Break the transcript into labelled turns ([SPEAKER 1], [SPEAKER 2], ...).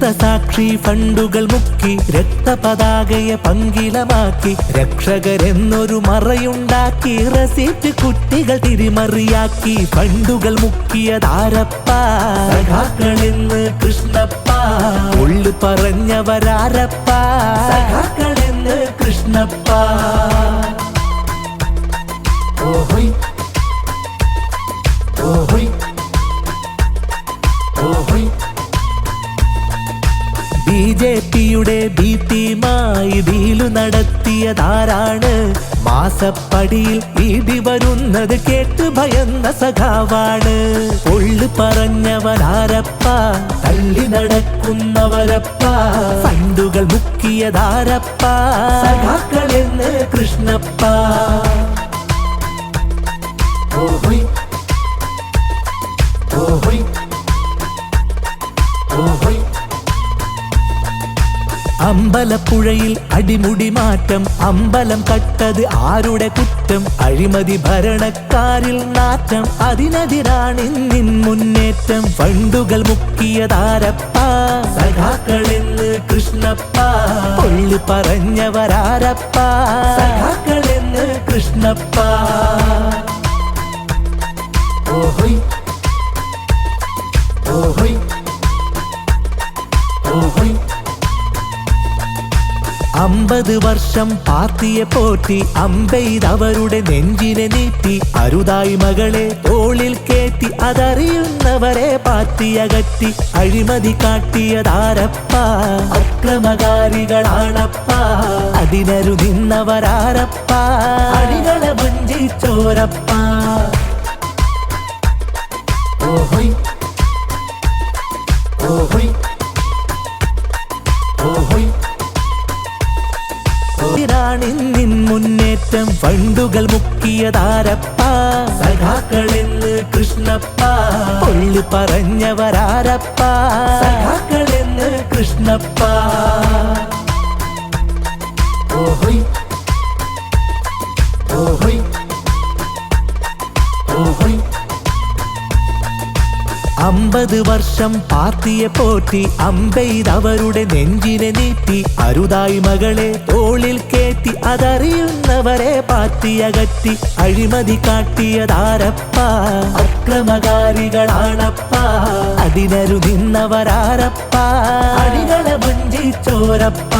[SPEAKER 1] രക്തസാക്ഷി ഫണ്ടുകൾ മുക്കി രക്തപതാകയെ പങ്കിലമാക്കി രക്ഷകരെന്നൊരു മറയുണ്ടാക്കി റസീറ്റ് കുട്ടികൾ തിരിമറിയാക്കി ഫണ്ടുകൾ മുക്കിയതാരപ്പ സഖാക്കളെന്ന് കൃഷ്ണപ്പ ഉള്ളു പറഞ്ഞവരാരപ്പ സഖാക്കളെന്ന് കൃഷ്ണപ്പ ഓഹോയ് ഓഹോയ് ഓഹോയ് ബിജെപിയുടെ ഭീതിയുമായി ഡീലു നടത്തിയതാരാണ് മാസപ്പടിയിൽ ഇടി വരുന്നത് കേട്ട് ഭയന്ന സഖാവാണ് ഉള്ളു പറഞ്ഞവനാരപ്പ തള്ളി നടക്കുന്നവരപ്പ ഫണ്ടുകൾ മുക്കിയതാരപ്പ സഖാക്കളെന്ന് കൃഷ്ണപ്പ ഓഹോയ് ഓഹോയ് ഓഹോയ് അമ്പലപ്പുഴയിൽ അടിമുടി മാറ്റം അമ്പലം കട്ടത് ആരുടെ കുറ്റം അഴിമതി ഭരണക്കാരിൽ നാറ്റം അതിനെതിരാണിന്നിൻ മുന്നേറ്റം ഫണ്ടുകൾ മുക്കിയതാരപ്പ സഖാക്കളെന്ന് കൃഷ്ണപ്പ പൊള്ളി പറഞ്ഞവരാരപ്പ സഖാക്കളെന്ന് കൃഷ്ണപ്പ ഓഹോയ് ഓഹോയ് ഓഹോയ് 50 വർഷം പാർട്ടിയെ പോറ്റി അമ്പെയ്തവരുടെ നെഞ്ചിനെ നീട്ടി അരുതായി മകളെ തോളിൽ കേറ്റി അതറിയുന്നവരെ പാർട്ടിയകറ്റി അഴിമതി കാട്ടിയതാരപ്പ അക്രമകാരികളാണപ്പ അതിനരു നിന്നവരാരപ്പ അടികളെ വഞ്ചിച്ചോരപ്പ ഓഹോയ് ഓഹോയ് ഓഹോയ് ിൻ മുന്നേറ്റം ഫണ്ടുകൾ മുക്കിയതാരപ്പ സഖാക്കളെന്ന് കൃഷ്ണപ്പ പൊള്ളി പറഞ്ഞവരാരപ്പ സഖാക്കളെന്ന് കൃഷ്ണപ്പ ഓഹോയ് ഓഹോയ് ഓഹോയ് 50 വർഷം പാർട്ടിയെ പോറ്റി അമ്പെയ്തവരുടെ നെഞ്ചിനെ നീട്ടി അരുതായി മകളെ തോളിൽ കേറ്റി അതറിയുന്നവരെ പാർട്ടിയകറ്റി അഴിമതി കാട്ടിയതാരപ്പ അക്രമകാരികളാണപ്പ അതിനരു നിന്നവരാരപ്പ അടികളെ വഞ്ചിച്ചോരപ്പ